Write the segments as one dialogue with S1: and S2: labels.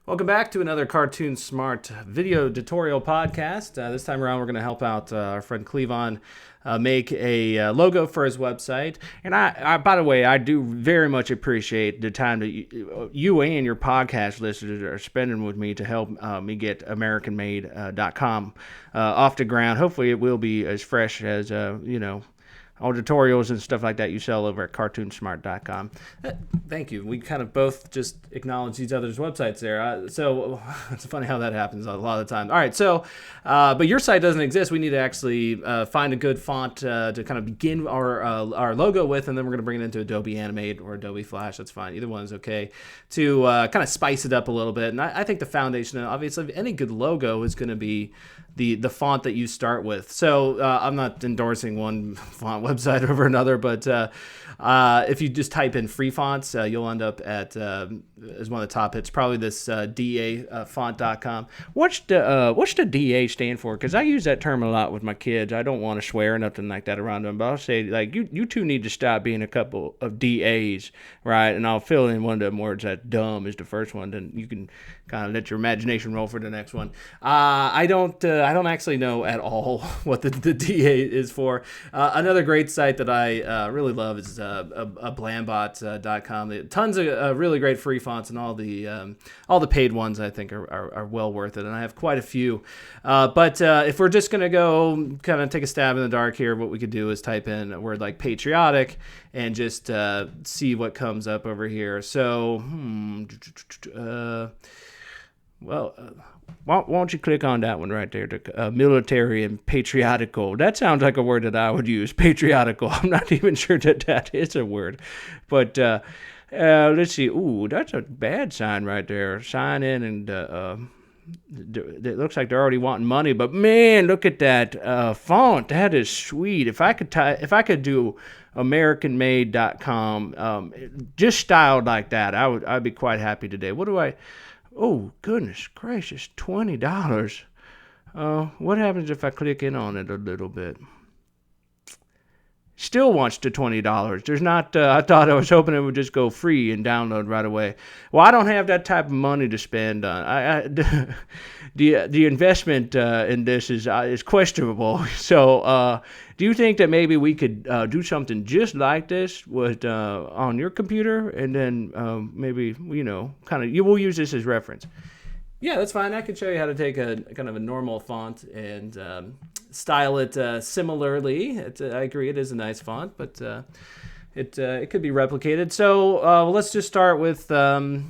S1: Welcome back to another CartoonSmart video tutorial podcast. This time around, we're going to help out our friend Cleavon make a logo for his website. And by the way, I do very much appreciate the time that you and your podcast listeners are spending with me to help me get AmericanMade.com off the ground. Hopefully, it will be as fresh as all tutorials and stuff like that you sell over at CartoonSmart.com. Thank you. We kind of both just acknowledge each other's websites there. So it's funny how that happens a lot of the time. All right, so, but your site doesn't exist. We need to actually find a good font to kind of begin our logo with, and then we're going to bring it into Adobe Animate or Adobe Flash. That's fine. Either one is okay. To kind of spice it up a little bit. And I think the foundation, obviously, of any good logo is going to be the font that you start with. So I'm not endorsing one font website over another, but if you just type in free fonts, you'll end up at as one of the top hits, probably this dafont.com. What's the DA stand for? Because I use that term a lot with my kids. I don't want to swear or nothing like that around them, but I'll say, like, you two need to stop being a couple of DAs, right? And I'll fill in one of them words. That dumb is the first one, then you can kind of let your imagination roll for the next one. I don't actually know at all what the DA is for. Another great site that I really love is blambot.com. Tons of really great free fonts, and all the paid ones I think are well worth it, and I have quite a few. But if we're just gonna go kind of take a stab in the dark here, what we could do is type in a word like patriotic and just see what comes up over here. So why don't you click on that one right there, military and patriotical. That sounds like a word that I would use, patriotical. I'm not even sure that is a word. But let's see. Ooh, that's a bad sign right there. Sign in, and it looks like they're already wanting money. But man, look at that font. That is sweet. If I could do AmericanMade.com just styled like that, I'd be quite happy today. What do I... Oh, goodness gracious, $20. What happens if I click in on it a little bit? Still wants the $20. There's not, I was hoping it would just go free and download right away. Well, I don't have that type of money to spend on. The investment in this is questionable. So, do you think that maybe we could do something just like this with on your computer, and then maybe we'll use this as reference? Yeah, that's fine. I can show you how to take a kind of a normal font and style it similarly. I agree, it is a nice font, but it could be replicated. So let's just start with a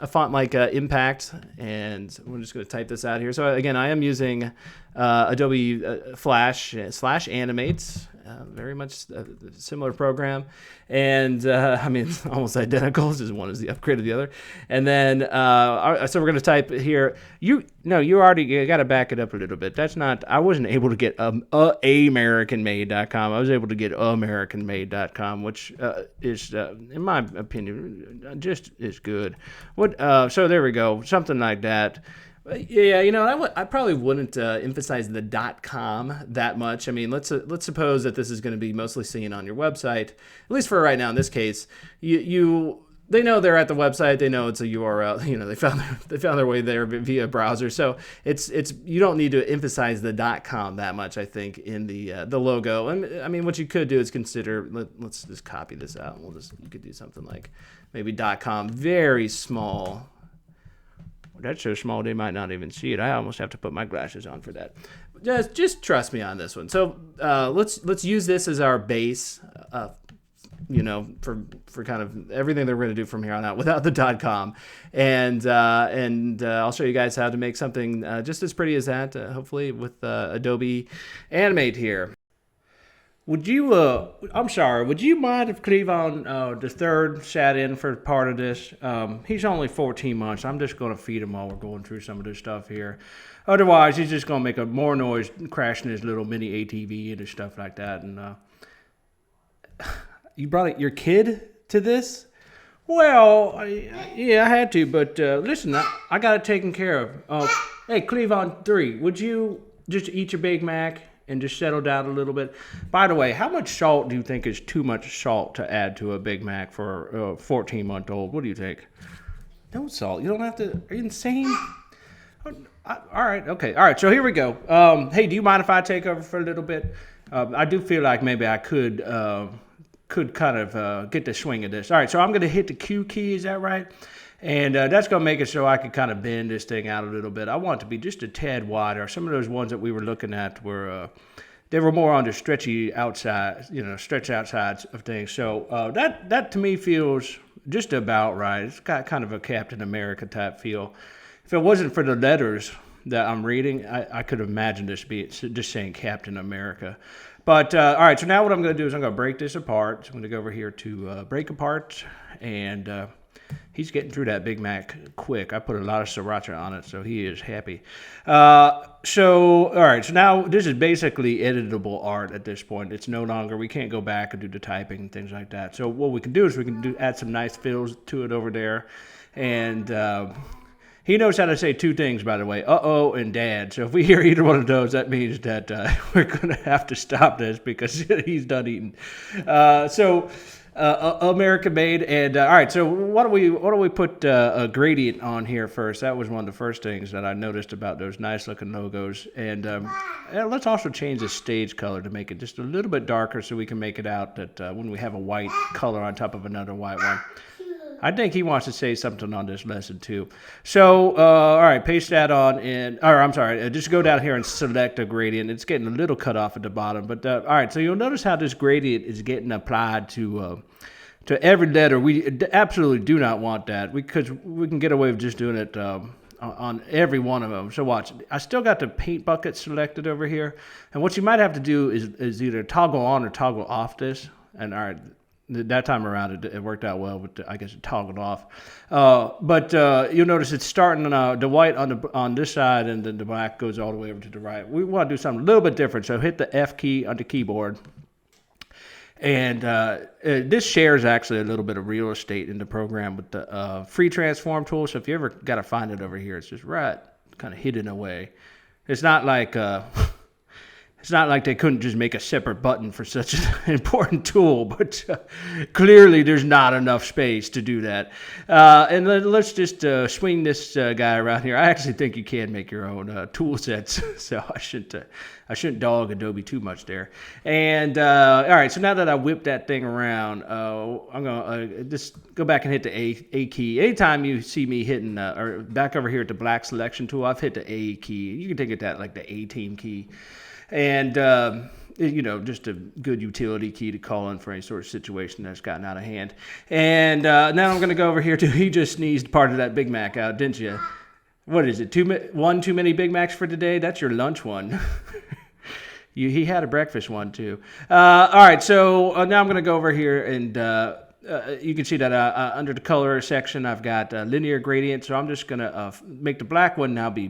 S1: font like Impact, and we're just going to type this out here. So again, I am using Adobe Flash / Animate. Very much a similar program, and I mean, it's almost identical. Just one is the upgrade of the other. And then so we're going to type here. You got to back it up a little bit. That's not. I wasn't able to get AmericanMade.com. I was able to get AmericanMade.com, which is, in my opinion, just as good. So there we go. Something like that. Yeah, I probably wouldn't emphasize the .com that much. I mean, let's suppose that this is going to be mostly seen on your website, at least for right now. In this case, they know they're at the website. They know it's a URL. They found their way there via browser. So it's you don't need to emphasize the .com that much, I think, in the logo. And I mean, what you could do is consider. Let's just copy this out. You could do something like maybe .com, very small. That's so small they might not even see it. I almost have to put my glasses on for that. Just trust me on this one. So let's use this as our base, for kind of everything that we're going to do from here on out without the .com, and I'll show you guys how to make something just as pretty as that, hopefully with Adobe Animate here. Would you mind if Cleavon the third sat in for part of this? He's only 14 months. I'm just going to feed him while we're going through some of this stuff here. Otherwise, he's just going to make more noise crashing his little mini ATV and stuff like that. And you brought your kid to this? Well, yeah, I had to, but listen, I got it taken care of. Hey, Cleavon 3, would you just eat your Big Mac and just settle down a little bit? By the way, how much salt do you think is too much salt to add to a Big Mac for a 14-month-old? What do you think? No salt. You don't have to. Are you insane? All right. Okay. All right. So here we go. Hey, do you mind if I take over for a little bit? I do feel like maybe I could kind of get the swing of this. All right. So I'm going to hit the Q key. Is that right? And that's going to make it so I can kind of bend this thing out a little bit. I want it to be just a tad wider. Some of those ones that we were looking at were they were more on the stretchy outside, stretch outsides of things. So that to me feels just about right. It's got kind of a Captain America type feel. If it wasn't for the letters that I'm reading, I could imagine this be just saying Captain America. But all right, so now what I'm going to do is I'm going to break this apart. So I'm going to go over here to break apart, and he's getting through that Big Mac quick. I put a lot of sriracha on it, so he is happy. So, all right, so now this is basically editable art at this point. It's no longer, we can't go back and do the typing and things like that. So what we can do is we can add some nice fills to it over there. And he knows how to say two things, by the way, uh-oh and dad. So if we hear either one of those, that means that we're going to have to stop this because he's done eating. American made, and all right. So why don't we put a gradient on here first? That was one of the first things that I noticed about those nice looking logos. And let's also change the stage color to make it just a little bit darker, so we can make it out that when we have a white color on top of another white one. I think he wants to say something on this lesson too. So, all right, paste that on, just go down here and select a gradient. It's getting a little cut off at the bottom, but all right. So you'll notice how this gradient is getting applied to every letter. We absolutely do not want that because we can get away with just doing it on every one of them. So watch. I still got the paint bucket selected over here, and what you might have to do is either toggle on or toggle off this. And all right. That time around, it worked out well, but I guess it toggled off. But you'll notice it's starting the white on this side, and then the black goes all the way over to the right. We want to do something a little bit different, so hit the F key on the keyboard. And this shares actually a little bit of real estate in the program with the free transform tool. So if you ever got to find it over here, it's just right kind of hidden away. It's not like... It's not like they couldn't just make a separate button for such an important tool, but clearly there's not enough space to do that. And let's just swing this guy around here. I actually think you can make your own tool sets, so I shouldn't dog Adobe too much there. And all right, so now that I whipped that thing around, I'm gonna just go back and hit the A key. Anytime you see me hitting or back over here at the black selection tool, I've hit the A key. You can think of that like the A-team key. And, just a good utility key to call in for any sort of situation that's gotten out of hand. And now I'm going to go over here to, he just sneezed part of that Big Mac out, didn't you? What is it, one too many Big Macs for today? That's your lunch one. He had a breakfast one, too. All right, so now I'm going to go over here and... you can see that under the color section, I've got linear gradient. So I'm just going to make the black one now be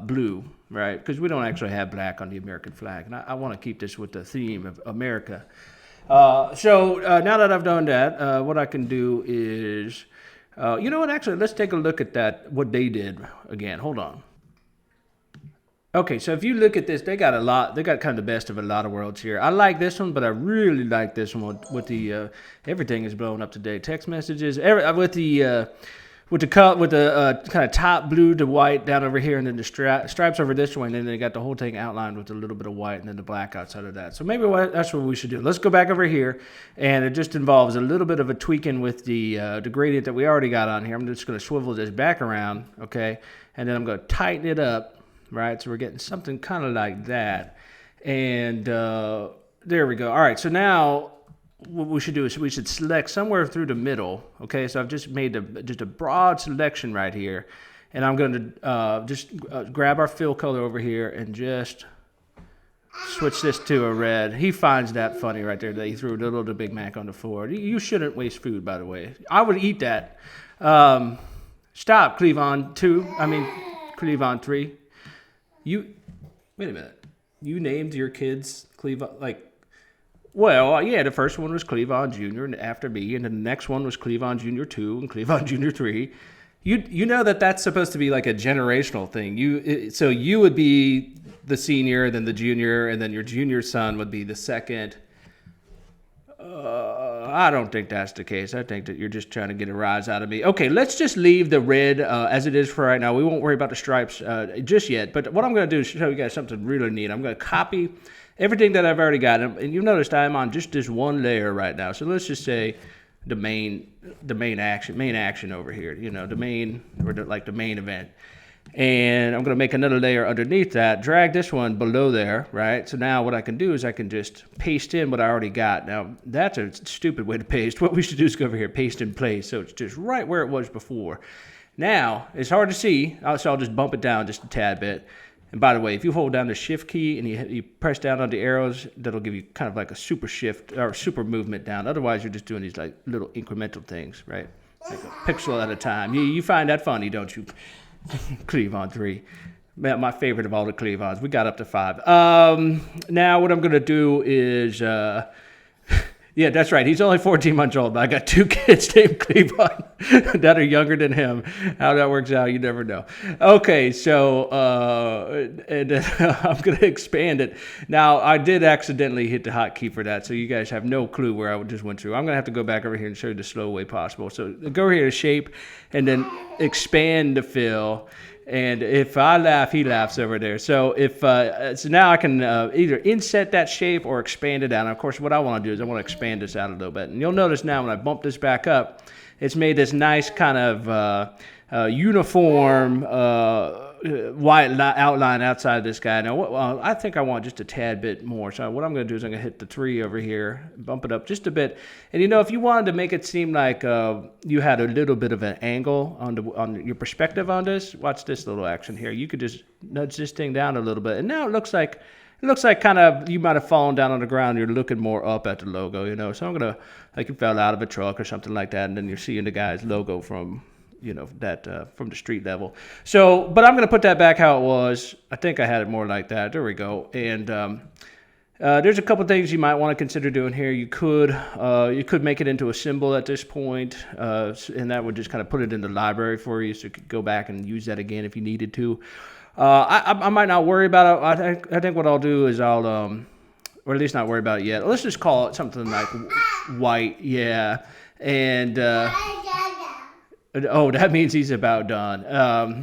S1: blue, right? Because we don't actually have black on the American flag. And I want to keep this with the theme of America. So now that I've done that, what I can do is, you know what? Actually, let's take a look at what they did again. Hold on. Okay, so if you look at this, they got kind of the best of a lot of worlds here. I like this one, but I really like this one with the everything is blown up today. Text messages, with the kind of top blue to white down over here, and then the stripes over this way, and then they got the whole thing outlined with a little bit of white, and then the black outside of that. So maybe that's what we should do. Let's go back over here, and it just involves a little bit of a tweaking with the gradient that we already got on here. I'm just going to swivel this back around, okay, and then I'm going to tighten it up. Right, so we're getting something kind of like that, and there we go. All right, so now what we should do is we should select somewhere through the middle. Okay, so I've just made just a broad selection right here, and I'm going to just grab our fill color over here and just switch this to a red. He finds that funny right there that he threw a little of the Big Mac on the floor. You shouldn't waste food, by the way. I would eat that. Stop, Cleavon 3. Wait a minute. You named your kids Cleavon, the first one was Cleavon Jr. and after me, and then the next one was Cleavon Jr. 2 and Cleavon Jr. 3. You know that's supposed to be like a generational thing. So you would be the senior, then the junior, and then your junior son would be the second. I don't think that's the case. I think that you're just trying to get a rise out of me. Okay, let's just leave the red as it is for right now. We won't worry about the stripes just yet. But what I'm going to do is show you guys something really neat. I'm going to copy everything that I've already got. And you've noticed I'm on just this one layer right now. So let's just say the main action over here. You know, the main, or the main event. And I'm going to make another layer underneath that, drag this one below there, right? So now what I can do is I can just paste in what I already got. Now, that's a stupid way to paste. What we should do is go over here, paste in place, so it's just right where it was before. Now, it's hard to see, so I'll just bump it down just a tad bit. And by the way, if you hold down the shift key and you press down on the arrows, that'll give you kind of like a super shift or super movement down. Otherwise, you're just doing these like little incremental things, right? Like a pixel at a time. You find that funny, don't you? Cleavon 3. My favorite of all the Cleavons. We got up to 5. Now what I'm going to do is... yeah, that's right. He's only 14 months old, but I got 2 kids named Cleavon that are younger than him. How that works out, you never know. Okay, so and I'm going to expand it. Now, I did accidentally hit the hotkey for that, so you guys have no clue where I just went through. I'm going to have to go back over here and show you the slow way possible. So go over here to shape and then expand the fill. And if I laugh, he laughs over there. So so now I can either inset that shape or expand it out. And of course, what I want to do is I want to expand this out a little bit. And you'll notice now when I bump this back up, it's made this nice kind of uniform white outline outside of this guy. Now, I think I want just a tad bit more. So what I'm going to do is I'm going to hit the 3 over here, bump it up just a bit. And if you wanted to make it seem like you had a little bit of an angle on your perspective on this, watch this little action here. You could just nudge this thing down a little bit. And now it looks like kind of you might have fallen down on the ground. You're looking more up at the logo, So I'm going to, like you fell out of a truck or something like that. And then you're seeing the guy's logo from... that from the street level. So, but I'm going to put that back how it was. I think I had it more like that. There we go. And there's a couple things you might want to consider doing here. You could make it into a symbol at this point, and that would just kind of put it in the library for you, so you could go back and use that again if you needed to. I might not worry about it. I think what I'll do is I'll, or at least not worry about it yet. Let's just call it something like white, yeah. And oh, that means he's about done. All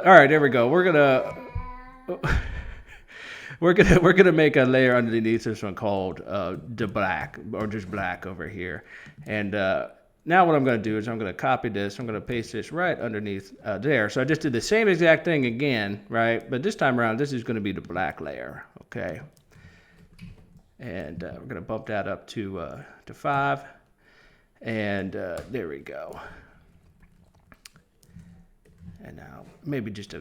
S1: right, there we go. We're gonna make a layer underneath this one called the black, or just black over here. And now what I'm gonna do is I'm gonna copy this. I'm gonna paste this right underneath there. So I just did the same exact thing again, right? But this time around, this is gonna be the black layer. Okay. And we're gonna bump that up to 5. And there we go. And now maybe just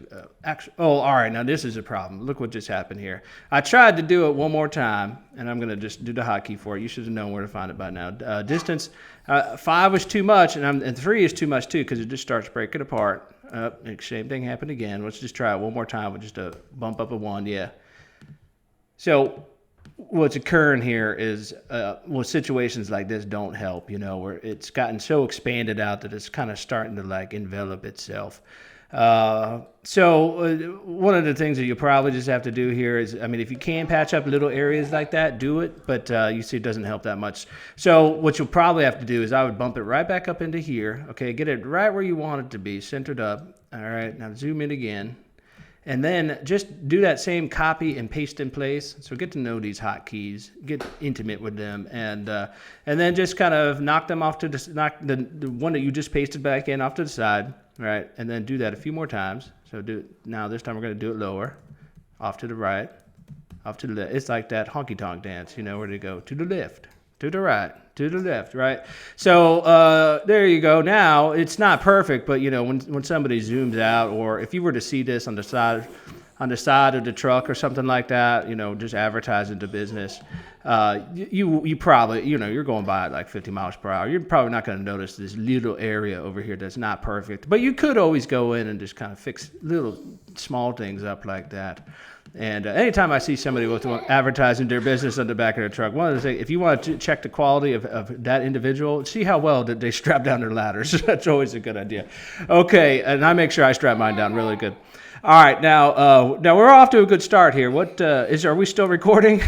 S1: all right, now this is a problem. Look what just happened here. I tried to do it one more time, and I'm going to just do the hotkey for it. You should have known where to find it by now. Distance, 5 was too much, and 3 is too much too, because it just starts breaking apart. Same thing happened again. Let's just try it one more time with just a bump up of 1, yeah. So what's occurring here is, situations like this don't help, where it's gotten so expanded out that it's kind of starting to like envelop itself. So one of the things that you probably just have to do here is, if you can patch up little areas like that, do it, but you see it doesn't help that much. So what you'll probably have to do is I would bump it right back up into here, okay, get it right where you want it to be, centered up. All right, now zoom in again. And then just do that same copy and paste in place. So get to know these hotkeys, get intimate with them, and then just kind of knock them off knock the one that you just pasted back in off to the side, right? And then do that a few more times. So now this time we're going to do it lower, off to the right, off to the left. It's like that honky tonk dance, where they go to the left, to the right, to the left, right? So there you go. Now it's not perfect, but when somebody zooms out, or if you were to see this on the side of the truck or something like that, just advertising to business, you probably, you're going by at like 50 miles per hour. You're probably not going to notice this little area over here that's not perfect, but you could always go in and just kind of fix little small things up like that. And anytime I see somebody with advertising their business on the back of their truck, one of the things, if you want to check the quality of that individual, see how well did they strap down their ladders. That's always a good idea. Okay, and I make sure I strap mine down really good. All right, now we're off to a good start here. Are we still recording?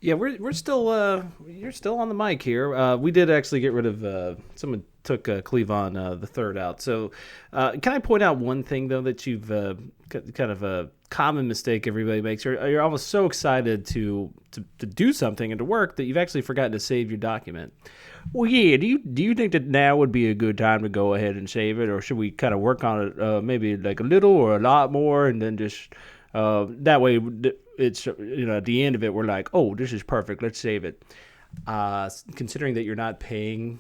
S1: Yeah, we're still you're still on the mic here. We did actually get rid of someone took Cleavon the third out. So can I point out one thing though that you've kind of a common mistake everybody makes? You're almost so excited to do something and to work that you've actually forgotten to save your document. Well, yeah. Do you think that now would be a good time to go ahead and save it, or should we kind of work on it maybe like a little or a lot more, and then just that way it's at the end of it we're like, oh, this is perfect. Let's save it. Considering that you're not paying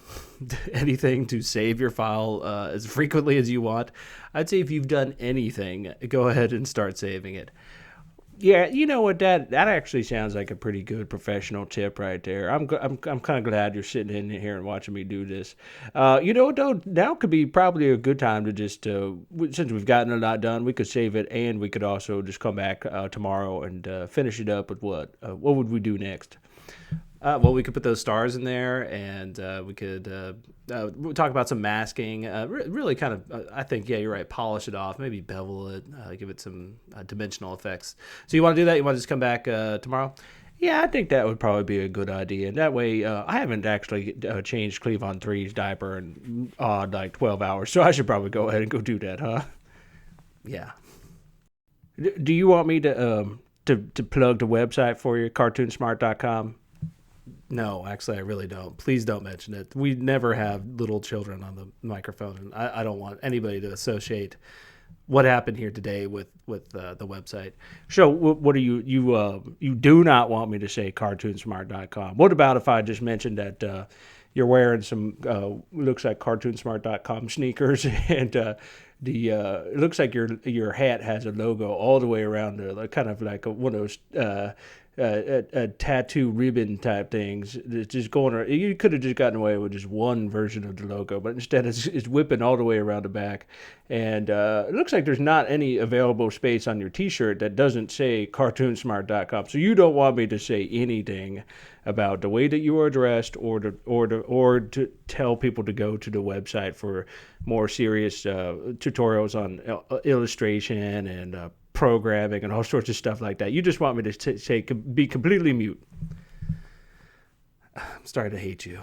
S1: anything to save your file as frequently as you want, I'd say if you've done anything, go ahead and start saving it. Yeah, you know what? That actually sounds like a pretty good professional tip right there. I'm kind of glad you're sitting in here and watching me do this. Though, now could be probably a good time to just since we've gotten a lot done, we could save it and we could also just come back tomorrow and finish it up with what? What would we do next? Well, we could put those stars in there, and we could we'll talk about some masking. Really, kind of, I think, yeah, you're right. Polish it off, maybe bevel it, give it some dimensional effects. So you want to do that? You want to just come back tomorrow? Yeah, I think that would probably be a good idea. And that way, I haven't actually changed Cleavon 3's diaper in like 12 hours, so I should probably go ahead and go do that, huh? Yeah. Do you want me to plug the website for you, cartoonsmart.com? No, actually, I really don't. Please don't mention it. We never have little children on the microphone, and I don't want anybody to associate what happened here today with the website. So, what are you do not want me to say cartoonsmart.com? What about if I just mentioned that you're wearing some looks like cartoonsmart.com sneakers and it looks like your hat has a logo all the way around it, like kind of like one of those tattoo ribbon type things. It's just going around. You could have just gotten away with just one version of the logo, but instead it's whipping all the way around the back. And it looks like there's not any available space on your T-shirt that doesn't say cartoonsmart.com. So you don't want me to say anything about the way that you are dressed, or to tell people to go to the website for more serious tutorials on illustration and programming and all sorts of stuff like that. You just want me to say be completely mute. I'm starting to hate you.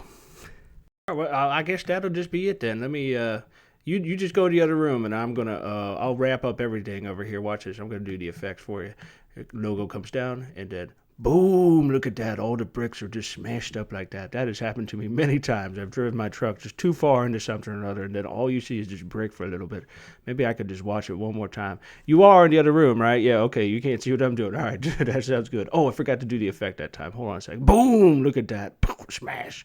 S1: All right, well, I guess that'll just be it then. Let me you just go to the other room, and I'm gonna I'll wrap up everything over here. Watch this. I'm gonna do the effects for you. The logo comes down, and then boom! Look at that. All the bricks are just smashed up like that. That has happened to me many times. I've driven my truck just too far into something or another, and then all you see is just brick for a little bit. Maybe I could just watch it one more time. You are in the other room, right? Yeah, okay. You can't see what I'm doing. All right, that sounds good. Oh, I forgot to do the effect that time. Hold on a second. Boom! Look at that. Smash.